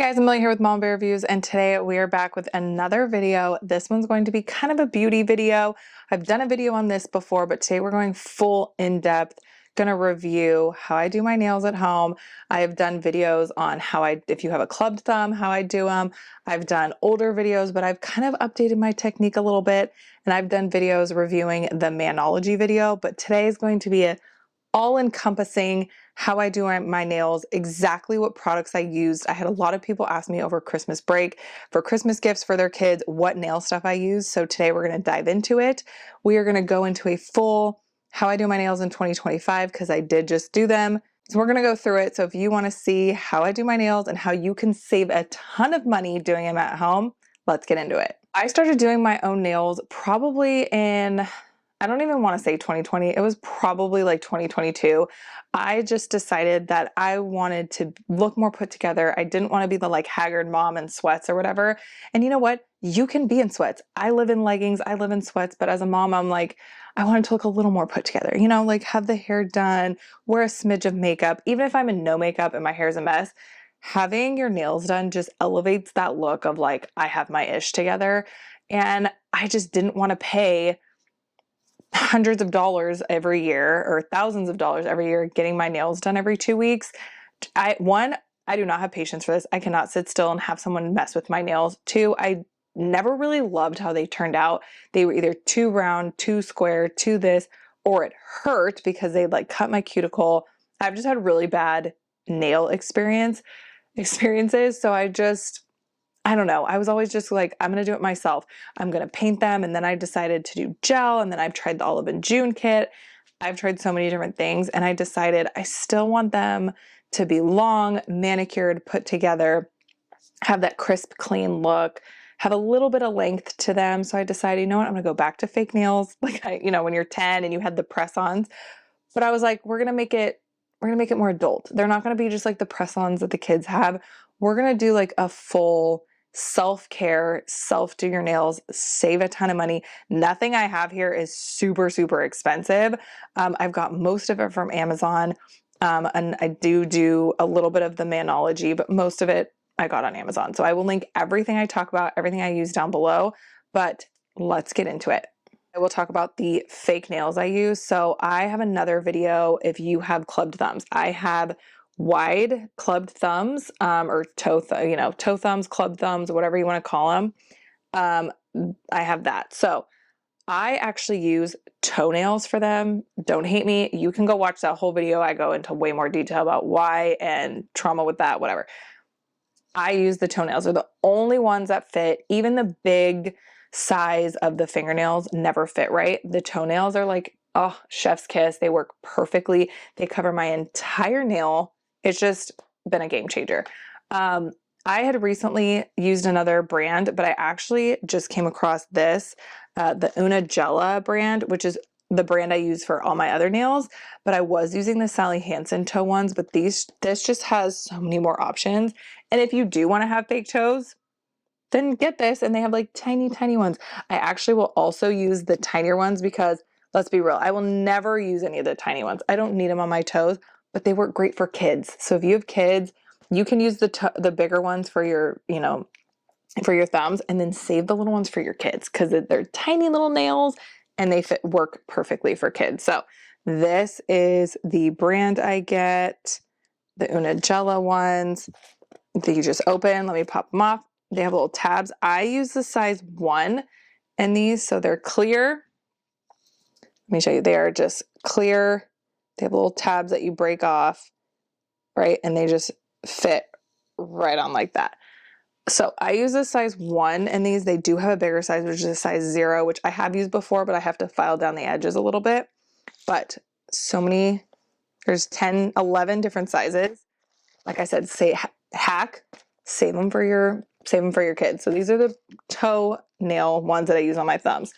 Guys, Amelia here with Mom Bear Reviews, and today we are back with another video. This one's going to be kind of a beauty video. I've done a video on this before, but today we're going full in-depth. Gonna review how I do my nails at home. I have done videos on if you have a clubbed thumb, how I do them. I've done older videos, but I've kind of updated my technique a little bit, and I've done videos reviewing the Manology video, but today is going to be a all-encompassing how I do my nails, exactly what products I used. I had a lot of people ask me over Christmas break for Christmas gifts for their kids what nail stuff I use. So today we're going to dive into it. We are going to go into a full how I do my nails in 2025 because I did just do them. So we're going to go through it. So if you want to see how I do my nails and how you can save a ton of money doing them at home, let's get into it. I started doing my own nails probably in, I don't even want to say 2020. It was probably like 2022. I just decided that I wanted to look more put together. I didn't want to be the like haggard mom in sweats or whatever. And you know what? You can be in sweats. I live in leggings. I live in sweats. But as a mom, I'm like, I wanted to look a little more put together, you know, like have the hair done, wear a smidge of makeup. Even if I'm in no makeup and my hair's a mess, having your nails done just elevates that look of like, I have my ish together. And I just didn't want to pay hundreds of dollars every year or thousands of dollars every year getting my nails done every 2 weeks. I do not have patience for this. I cannot sit still and have someone mess with my nails. Two, I never really loved how they turned out. They were either too round, too square, too this, or it hurt because they like cut my cuticle. I've just had really bad nail experiences. So I don't know. I was always just like, I'm going to do it myself. I'm going to paint them. And then I decided to do gel. And then I've tried the Olive and June kit. I've tried so many different things. And I decided I still want them to be long, manicured, put together, have that crisp, clean look, have a little bit of length to them. So I decided, you know what? I'm going to go back to fake nails. Like, when you're 10 and you had the press-ons. But I was like, we're going to make it more adult. They're not going to be just like the press-ons that the kids have. We're going to do like a full self-care, do your nails, save a ton of money. Nothing I have here is super, super expensive. I've got most of it from Amazon. And I do a little bit of the Manology, but most of it I got on Amazon. So I will link everything I talk about, everything I use down below, but let's get into it. I will talk about the fake nails I use. So I have another video if you have clubbed thumbs. I have wide clubbed thumbs, or toe thumbs, clubbed thumbs, whatever you want to call them. I have that. So I actually use toenails for them. Don't hate me. You can go watch that whole video. I go into way more detail about why and trauma with that, whatever. I use the toenails. They're the only ones that fit. Even the big size of the fingernails never fit right. The toenails are like, oh, chef's kiss. They work perfectly. They cover my entire nail. It's just been a game changer. I had recently used another brand, but I actually just came across this, the Una Gela brand, which is the brand I use for all my other nails, but I was using the Sally Hansen toe ones, but this just has so many more options. And if you do want to have fake toes, then get this, and they have like tiny, tiny ones. I actually will also use the tinier ones because let's be real, I will never use any of the tiny ones. I don't need them on my toes, but they work great for kids. So if you have kids, you can use the bigger ones for your, for your thumbs, and then save the little ones for your kids because they're tiny little nails and they work perfectly for kids. So this is the brand I get, the Una Gela ones. You just open, let me pop them off. They have little tabs. I use the size 1 in these, so they're clear. Let me show you. They are just clear. They have little tabs that you break off, right? And they just fit right on like that. So I use a size 1 in these. They do have a bigger size, which is a size 0, which I have used before, but I have to file down the edges a little bit. But so many, there's 10, 11 different sizes. Like I said, hack, save them for your kids. So these are the toenail ones that I use on my thumbs.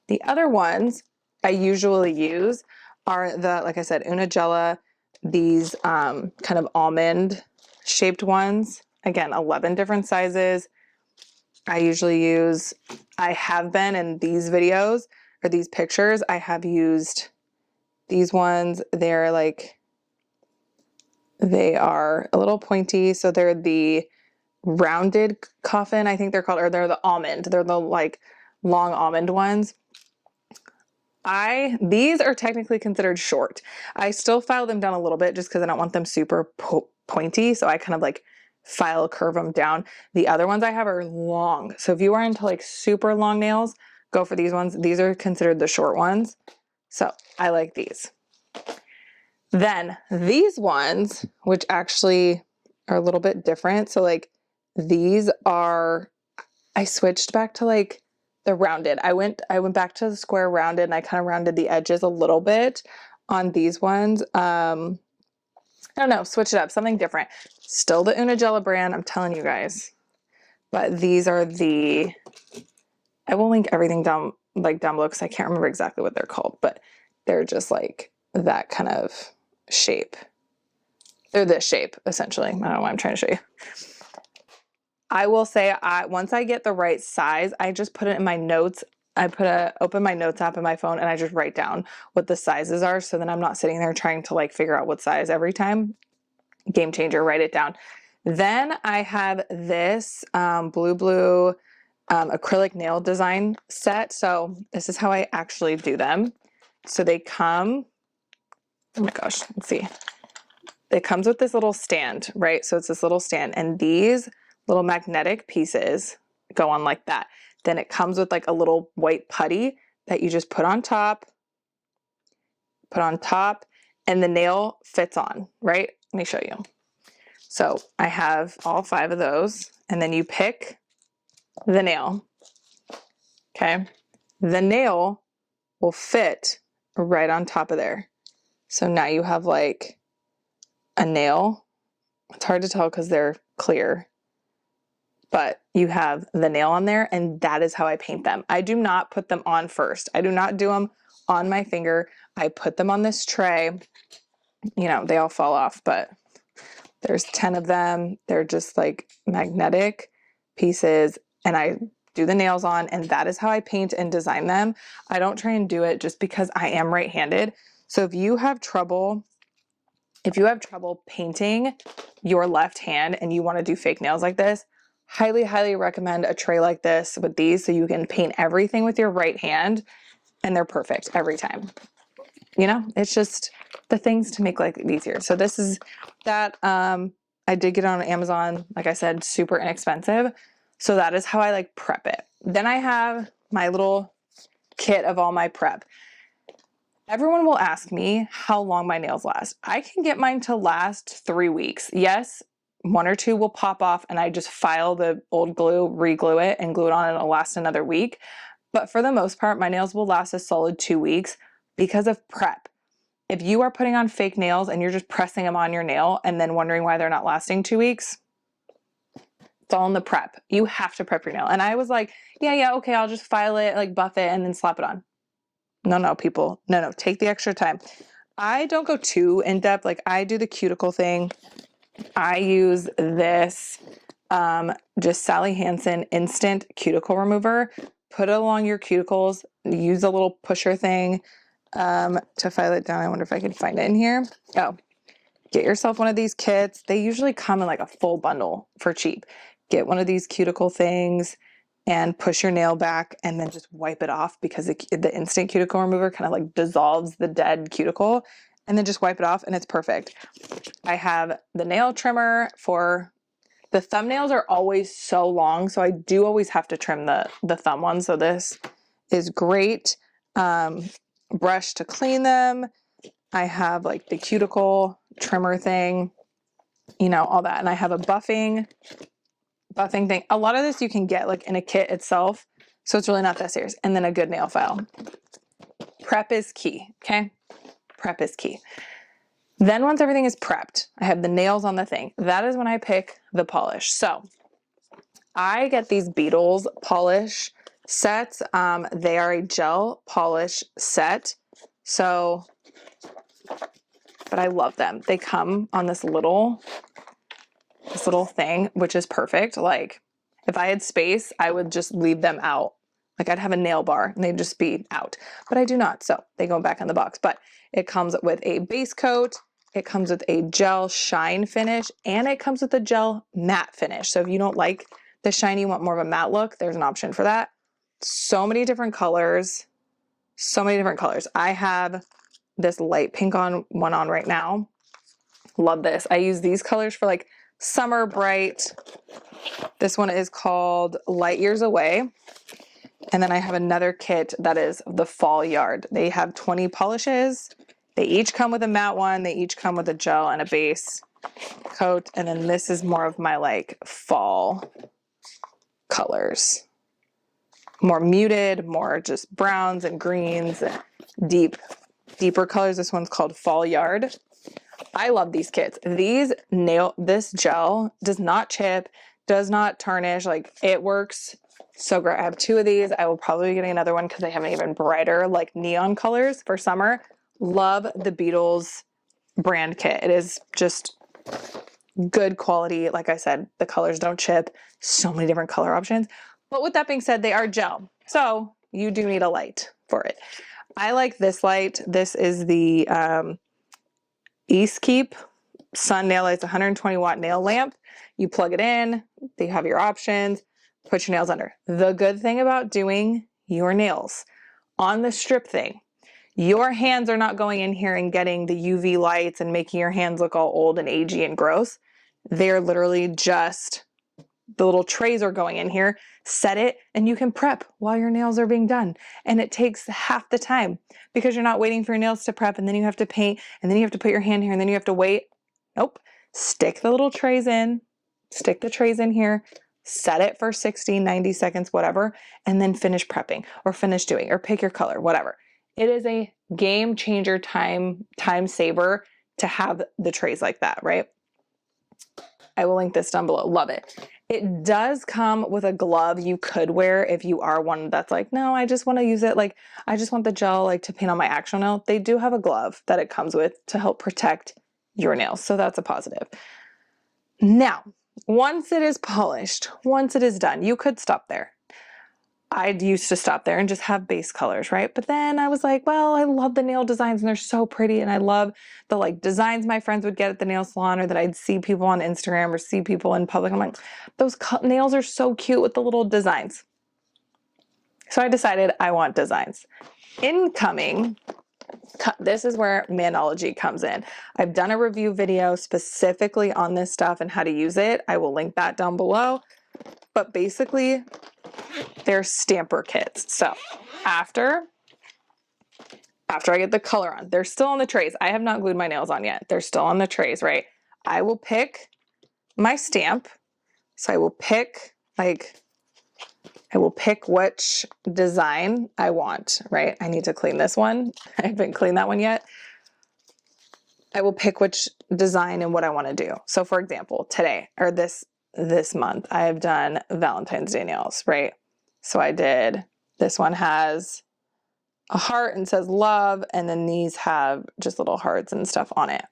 The other ones I usually use are the, like I said, Una Gela, these kind of almond shaped ones. Again, 11 different sizes. I have been in these videos or these pictures, I have used these ones. They are a little pointy, so they're the rounded coffin, I think they're called, or they're the almond. They're the like long almond ones. These are technically considered short. I still file them down a little bit just because I don't want them super pointy. So I kind of like curve them down. The other ones I have are long. So if you are into like super long nails, go for these ones. These are considered the short ones. So I like these. Then these ones, which actually are a little bit different. So like these are, I switched back to like the rounded. I went back to the square rounded, and I kind of rounded the edges a little bit on these ones. I don't know, switch it up, something different. Still the Unigella brand, I'm telling you guys. But these are I will link everything down below because I can't remember exactly what they're called, but they're just like that kind of shape. They're this shape, essentially. I don't know why I'm trying to show you. I will say, once I get the right size, I just put it in my notes. I open my notes app in my phone and I just write down what the sizes are. So then I'm not sitting there trying to like figure out what size every time. Game changer, write it down. Then I have this blue acrylic nail design set. So this is how I actually do them. So they come, oh my gosh, let's see. It comes with this little stand, right? So it's this little stand, and these little magnetic pieces go on like that. Then it comes with like a little white putty that you just put on top, and the nail fits on, right? Let me show you. So I have all 5 of those, and then you pick the nail, okay? The nail will fit right on top of there. So now you have like a nail. It's hard to tell because they're clear, but you have the nail on there, and that is how I paint them. I do not put them on first. I do not do them on my finger. I put them on this tray. You know, they all fall off, but there's 10 of them. They're just like magnetic pieces, and I do the nails on, and that is how I paint and design them. I don't try and do it just because I am right-handed. So if you have trouble painting your left hand and you want to do fake nails like this, highly, highly recommend a tray like this with these so you can paint everything with your right hand, and they're perfect every time. You know, it's just the things to make life easier. So this is that. I did get it on Amazon, like I said, super inexpensive. So that is how I like prep it. Then I have my little kit of all my prep. Everyone will ask me how long my nails last. I can get mine to last 3 weeks. Yes, 1 or 2 will pop off and I just file the old glue, re-glue it, and glue it on, and it'll last another week. But for the most part, my nails will last a solid 2 weeks because of prep. If you are putting on fake nails and you're just pressing them on your nail and then wondering why they're not lasting 2 weeks, it's all in the prep. You have to prep your nail. And I was like, yeah, okay, I'll just file it, like buff it, and then slap it on. No, people. No, take the extra time. I don't go too in depth. Like I do the cuticle thing. I use this just Sally Hansen instant cuticle remover. Put it along your cuticles. Use a little pusher thing to file it down. I wonder if I can find it in here. Oh, get yourself one of these kits. They usually come in like a full bundle for cheap. Get one of these cuticle things and push your nail back and then just wipe it off, because the instant cuticle remover kind of like dissolves the dead cuticle, and then just wipe it off and it's perfect. I have the nail trimmer for the thumbnails are always so long, so I do always have to trim the thumb ones. So this is great. Brush to clean them. I have like the cuticle trimmer thing, you know, all that. And I have a buffing thing. A lot of this you can get like in a kit itself, so it's really not that serious. And then a good nail file. Prep is key, okay? Prep is key. Then once everything is prepped, I have the nails on the thing. That is when I pick the polish. So I get these Beetles polish sets. They are a gel polish set. So, but I love them. They come on this little thing, which is perfect. Like if I had space, I would just leave them out. Like I'd have a nail bar and they'd just be out, but I do not. So they go back in the box, but it comes with a base coat it comes with a gel shine finish, and it comes with a gel matte finish. So if you don't like the shiny, you want more of a matte look, there's an option for that. So many different colors. So many different colors. I have this light pink one on right now. Love this. I use these colors for like summer bright. This one is called Light Years Away. And then I have another kit that is the Fall Yard. They have 20 polishes. They each come with a matte one. They each come with a gel and a base coat. And then this is more of my like fall colors. More muted, more just browns and greens, deeper colors. This one's called Fall Yard. I love these kits. This gel does not chip, does not tarnish. Like, it works so great. I have 2 of these. I will probably be getting another one because they have an even brighter like neon colors for summer. Love the Beetles brand kit. It is just good quality. Like I said, the colors don't chip. So many different color options. But with that being said, they are gel. So you do need a light for it. I like this light. This is the Eastkeep Sun Nail Lights 120 watt nail lamp. You plug it in, they have your options, put your nails under. The good thing about doing your nails on the strip thing, your hands are not going in here and getting the UV lights and making your hands look all old and agey and gross. They're literally just, the little trays are going in here, set it, and you can prep while your nails are being done. And it takes half the time because you're not waiting for your nails to prep and then you have to paint and then you have to put your hand here and then you have to wait. Nope. Stick the little trays in, stick the trays in here, set it for 60, 90 seconds, whatever, and then finish prepping or finish doing or pick your color, whatever. It is a game changer, time saver to have the trays like that, right? I will link this down below. Love it. It does come with a glove you could wear if you are one that's like, no, I just want to use it. Like, I just want the gel like to paint on my actual nail. They do have a glove that it comes with to help protect your nails. So that's a positive. Now, once it is polished, once it is done, you could stop there. I used to stop there and just have base colors, right? But then I was like, well, I love the nail designs and they're so pretty. And I love the like designs my friends would get at the nail salon or that I'd see people on Instagram or see people in public. I'm like, those nails are so cute with the little designs. So I decided I want designs. Incoming, this is where Manology comes in. I've done a review video specifically on this stuff and how to use it. I will link that down below. But basically, they're stamper kits. So after I get the color on, they're still on the trays. I have not glued my nails on yet. They're still on the trays, right? I will pick my stamp. So I will pick which design I want, right? I need to clean this one. I haven't cleaned that one yet. I will pick which design and what I want to do. So for example, today or this month, I have done Valentine's Day nails, right? So I did, this one has a heart and says love, and then these have just little hearts and stuff on it.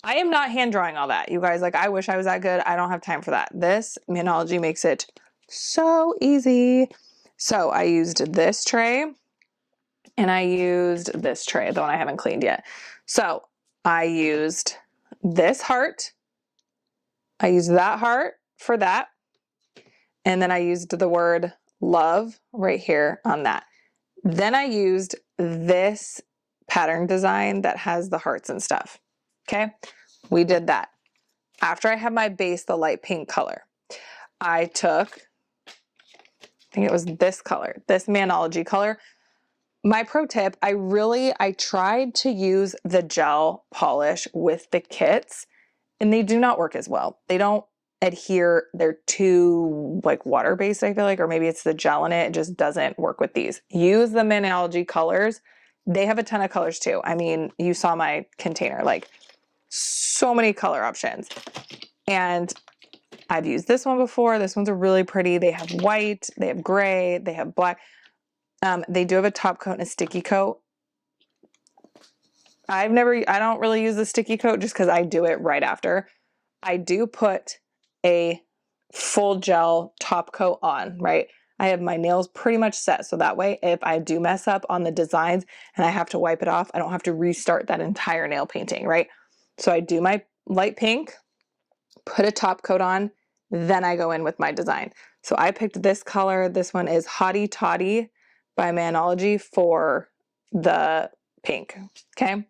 I am not hand drawing all that, you guys. Like, I wish I was that good. I don't have time for that. This Manology makes it so easy. So I used this tray and I used this tray, the one I haven't cleaned yet. So I used this heart. I used that heart for that. And then I used the word love right here on that. Then I used this pattern design that has the hearts and stuff. Okay, we did that. After I had my base, the light pink color, I took, I think it was this color, this Manology color. My pro tip, I tried to use the gel polish with the kits and they do not work as well. They don't adhere. They're too like water-based, I feel like, or maybe it's the gel in it. It just doesn't work with these. Use the Manology colors. They have a ton of colors too. I mean, you saw my container, like so many color options. And I've used this one before. This one's a really pretty. They have white, they have gray, they have black. They do have a top coat and a sticky coat. I don't really use the sticky coat just because I do it right after. I do put a full gel top coat on, right? I have my nails pretty much set. So that way, if I do mess up on the designs and I have to wipe it off, I don't have to restart that entire nail painting, right? So I do my light pink, put a top coat on, then I go in with my design. So I picked this color. This one is Hottie Toddy by Manology for the pink. Okay.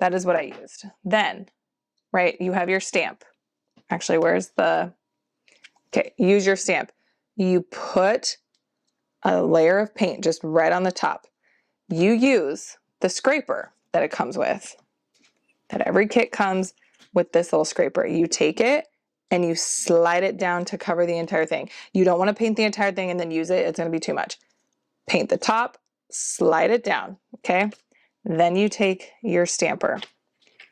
That is what I used. Then, right, you have your stamp. Actually, where's the, okay, use your stamp. You put a layer of paint just right on the top. You use the scraper that it comes with, that every kit comes with this little scraper. You take it and you slide it down to cover the entire thing. You don't want to paint the entire thing and then use it. It's going to be too much. Paint the top, slide it down, okay? Then you take your stamper.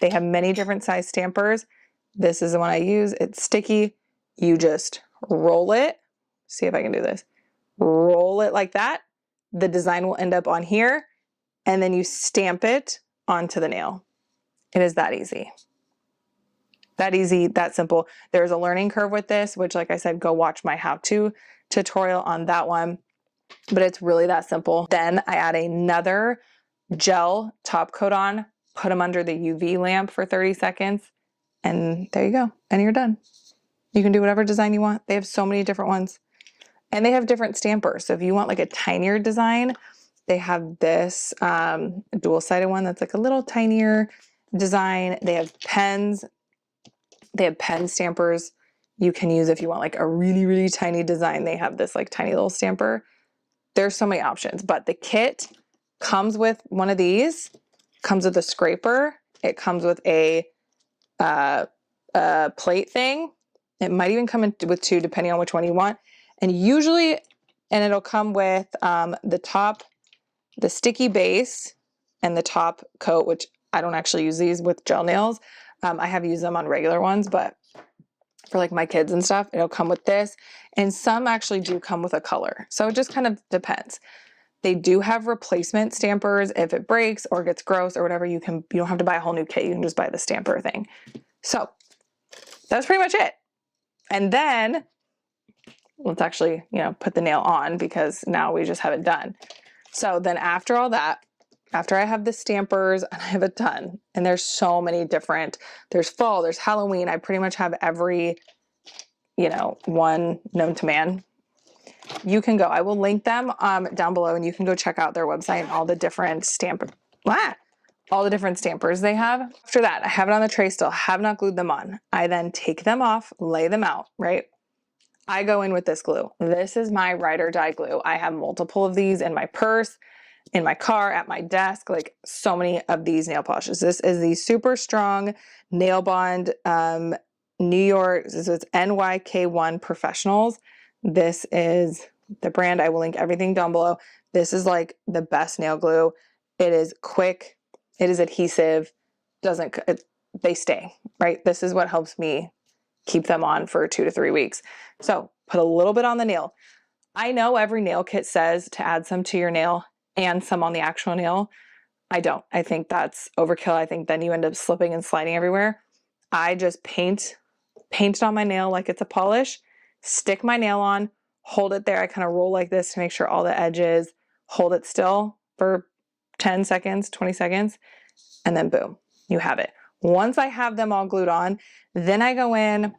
They have many different size stampers. This is the one I use. It's sticky. You just roll it. See if I can do this. Roll it like that. The design will end up on here, and then you stamp it onto the nail. It is that easy. That easy, that simple. There's a learning curve with this, which, like I said, go watch my how-to tutorial on that one. But it's really that simple. Then I add another gel top coat on, put them under the UV lamp for 30 seconds, and there you go. And you're done. You can do whatever design you want. They have so many different ones. And they have different stampers. So if you want like a tinier design, they have this dual-sided one that's like a little tinier design. They have pens. They have pen stampers you can use if you want like a really, really tiny design. They have this like tiny little stamper. There's so many options, but the kit comes with one of these, comes with a scraper. It comes with a plate thing. It might even come in with two, depending on which one you want. And usually, and it'll come with the top, the sticky base, and the top coat, which I don't actually use these with gel nails. I have used them on regular ones, but for like my kids and stuff, it'll come with this. And some actually do come with a color. So it just kind of depends. They do have replacement stampers. If it breaks or gets gross or whatever, you don't have to buy a whole new kit. You can just buy the stamper thing. So that's pretty much it. And then let's actually, put the nail on, because now we just have it done. So then after all that, after I have the stampers, and I have a ton, and there's so many different, there's fall, there's Halloween. I pretty much have every, one known to man. You can go, I will link them down below, and you can go check out their website and all the different all the different stampers they have. After that, I have it on the tray still, have not glued them on. I then take them off, lay them out, right? I go in with this glue. This is my ride or die glue. I have multiple of these in my purse, in my car, at my desk, like so many of these nail polishes. This is the Super Strong Nail Bond New York. This is NYK1 Professionals. This is the brand. I will link everything down below. This is like the best nail glue. It is quick. It is adhesive. They stay, right? This is what helps me keep them on for 2 to 3 weeks. So put a little bit on the nail. I know every nail kit says to add some to your nail and some on the actual nail. I don't. I think that's overkill. I think then you end up slipping and sliding everywhere. I just paint it on my nail like it's a polish, stick my nail on, hold it there. I kind of roll like this to make sure all the edges, hold it still for 10 seconds, 20 seconds, and then boom, you have it. Once I have them all glued on, then I go in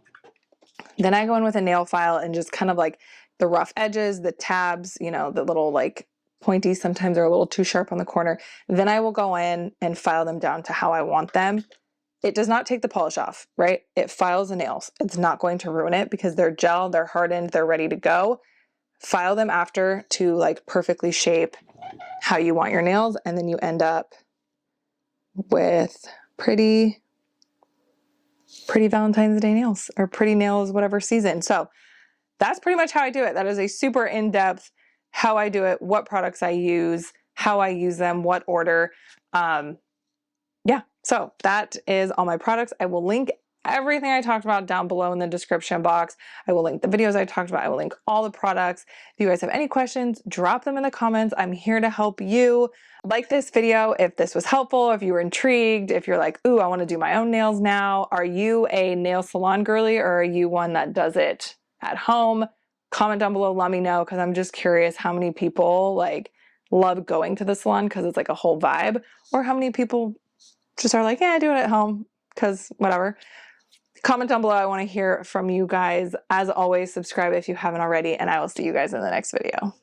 with a nail file and just kind of like the rough edges, the tabs, the little like pointy, sometimes they're a little too sharp on the corner. Then I will go in and file them down to how I want them. It does not take the polish off, right? It files the nails. It's not going to ruin it because they're gel, they're hardened, they're ready to go. File them after to like perfectly shape how you want your nails, and then you end up with pretty Valentine's Day nails, or pretty nails, whatever season. So that's pretty much how I do it. That is a super in-depth how I do it, what products I use, how I use them, what order. Yeah, so that is all my products. I will link everything I talked about down below in the description box. I will link the videos I talked about. I will link all the products. If you guys have any questions, drop them in the comments. I'm here to help you. Like this video if this was helpful, if you were intrigued, if you're like, ooh, I want to do my own nails now. Are you a nail salon girly, or are you one that does it at home? Comment down below, let me know, because I'm just curious how many people like love going to the salon because it's like a whole vibe, or how many people just are like, yeah, I do it at home. because whatever. Comment down below. I want to hear from you guys. As always, subscribe if you haven't already, and I will see you guys in the next video.